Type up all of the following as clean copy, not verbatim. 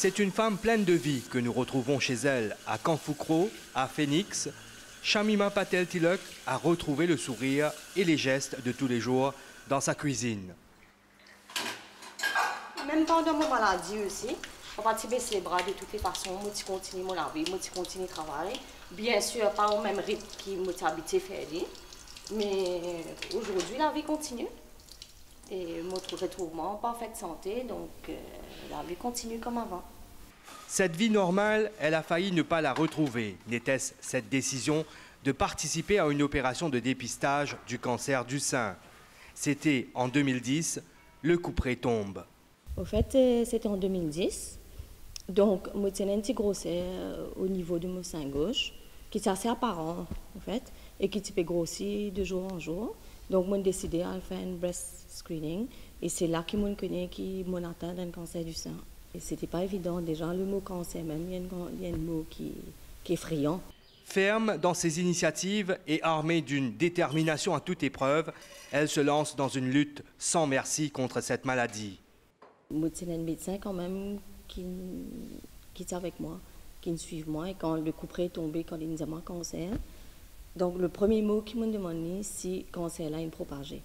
C'est une femme pleine de vie que nous retrouvons chez elle à Kanfoukro, à Phoenix. Shamima Patel Tilak a retrouvé le sourire et les gestes de tous les jours dans sa cuisine. Même pendant mon maladie aussi, on va baisser les bras de toutes les façons, moi je continue mon vie, moi je continue de travailler. Bien sûr, pas au même rythme qui m'a habitué à faire, mais aujourd'hui la vie continue. Et moi je retrouve en parfaite santé, donc la vie continue comme avant. Cette vie normale, elle a failli ne pas la retrouver. N'était-ce cette décision de participer à une opération de dépistage du cancer du sein? C'était en 2010, le couperet tombe. Au fait, c'était en 2010. Donc, moi, j'ai un petit grossesse au niveau de mon sein gauche, qui est assez apparent, en fait, et qui peut grossir de jour en jour. Donc, moi, j'ai décidé de faire un breast screening, et c'est là que je connais qui m'a atteint d'un cancer du sein. Et c'était pas évident, déjà, le mot cancer, même, il y a un mot qui est effrayant. Ferme dans ses initiatives et armée d'une détermination à toute épreuve, elle se lance dans une lutte sans merci contre cette maladie. Moi, c'est un médecin quand même qui est avec moi, qui me suit moi. Et quand le couperet est tombé, quand il nous a dit cancer, donc le premier mot qu'il m'a demandé, si cancer-là est propagé.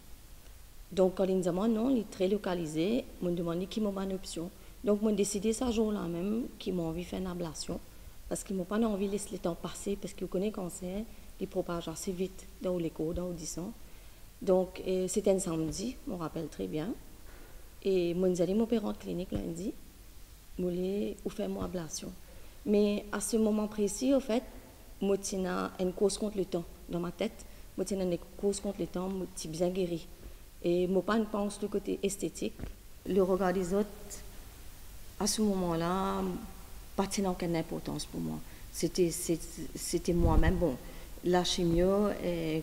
Donc quand il nous a dit non, il est très localisé, il m'a demandé qui m'a une option. Donc j'ai décidé ce jour-là même qu'il m'a envie de faire une ablation. Parce qu'il m'a pas envie de laisser le temps passer, parce qu'il connaît le cancer, il propage assez vite dans l'écho, dans l'audition. Donc c'était un samedi, je me rappelle très bien. Et moi, j'allais m'opérer en clinique lundi, je voulais faire mon ablation. Mais à ce moment précis, en fait, moi, j'ai une cause contre le temps dans ma tête. Moi, j'ai une cause contre le temps, moi, j'ai bien guéri. Et moi, pas pense le côté esthétique. Le regard des autres, à ce moment-là, pas de aucune importance pour moi. C'était moi-même. Bon, la chimio,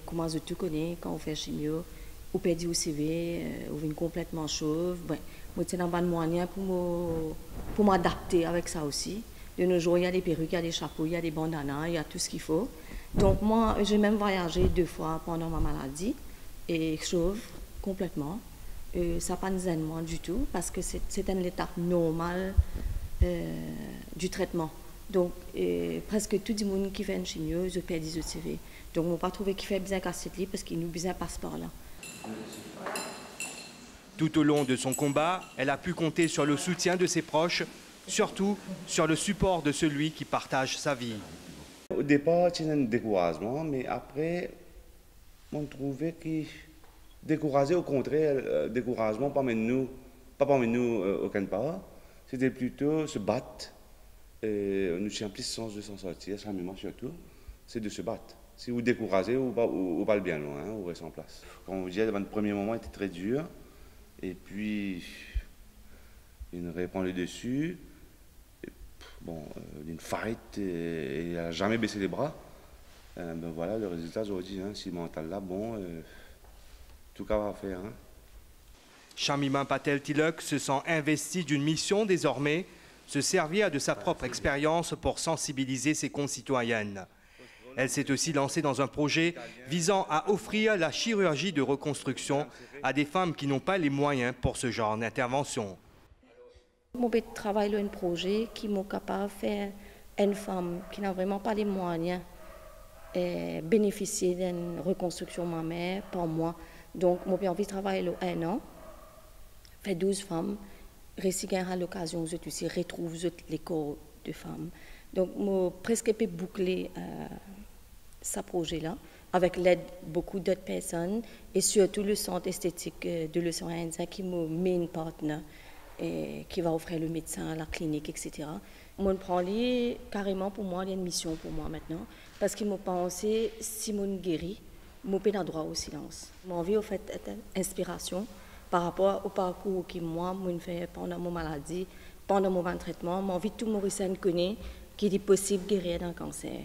comment je te connais, quand on fait chimio, on perd au CV, on vient complètement chauve. Ben, moi, c'est un bon moyen pour m'adapter avec ça aussi. De nos jours, il y a des perruques, il y a des chapeaux, il y a des bandanas, il y a tout ce qu'il faut. Donc moi, j'ai même voyagé 2 fois pendant ma maladie, et chauve complètement. Ça n'a pas de zen moi du tout, parce que c'est une étape normale du traitement. Donc, presque tout le monde qui fait une chimio, je perds des CV. Donc, on n'a pas trouvé qu'il fait bien cassette parce qu'il nous besoin passe par là. Tout au long de son combat, elle a pu compter sur le soutien de ses proches, surtout sur le support de celui qui partage sa vie. Au départ, c'était un découragement, mais après, on trouvait que découragé, au contraire, découragement, pas parmi nous aucun part. C'était plutôt se battre. Et nous avons plus sens de s'en sortir, ça me surtout, c'est de se battre. Si vous découragez, vous pas bien loin, vous restez en place. Comme vous disais, le premier moment était très dur, et puis il reprend le dessus. Et, bon, une fight, et il n'a jamais baissé les bras. Ben voilà, le résultat, j'aurais dit, hein, si mental là, bon, tout cas va faire. Hein. Shamima Patel Tilak se sent investie d'une mission désormais, se servir de sa propre expérience pour sensibiliser ses concitoyennes. Elle s'est aussi lancée dans un projet visant à offrir la chirurgie de reconstruction à des femmes qui n'ont pas les moyens pour ce genre d'intervention. Mon travail est un projet qui m'a capable de faire une femme qui n'a vraiment pas les moyens de bénéficier d'une reconstruction mammaire par mois. Donc, j'ai envie de travailler 1 an, faire 12 femmes, réussir à l'occasion, je aussi retrouve les corps de femmes. Donc, j'ai presque pu boucler ce projet-là, avec l'aide de beaucoup d'autres personnes, et surtout le centre esthétique de l'océan Indien qui m'a mis une partenaire, et qui va offrir le médecin, la clinique, etc. Je prends carrément pour moi, il y a une mission pour moi maintenant, parce qu'ils m'ont pensé, si je guéris, je n'ai pas droit au silence. J'ai envie, au fait, d'être inspiration par rapport au parcours que moi, je fais pendant ma maladie, pendant mon traitement. J'ai envie que tout Mauricien connaisse qu'il est possible de guérir d'un cancer.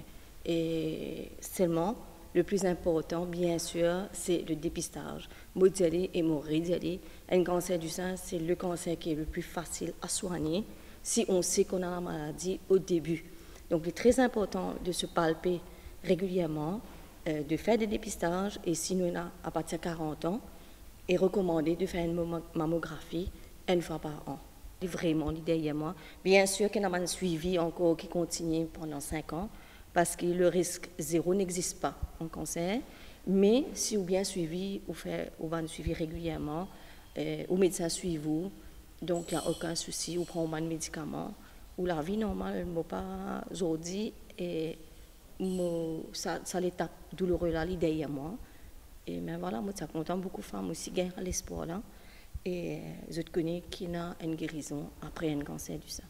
Et seulement, le plus important, bien sûr, c'est le dépistage. Moi, et mourir un cancer du sein, c'est le cancer qui est le plus facile à soigner si on sait qu'on a la maladie au début. Donc, il est très important de se palper régulièrement, de faire des dépistages, et si nous, à partir de 40 ans, est recommandé de faire une mammographie 1 fois par an. Vraiment, derrière moi. Bien sûr qu'il y a un suivi encore qui continue pendant 5 ans, parce que le risque zéro n'existe pas en cancer. Mais si vous bien suivi, vous va suivi régulièrement, au médecin suit vous, donc il n'y a aucun souci, vous prenez un médicament, ou la vie normale, ne pas aujourd'hui, et ça l'étape douloureuse là, derrière moi. Et mais voilà, moi, ça content beaucoup de femmes aussi gagnent l'espoir là. Et je connais qu'il y a une guérison après un cancer du sein.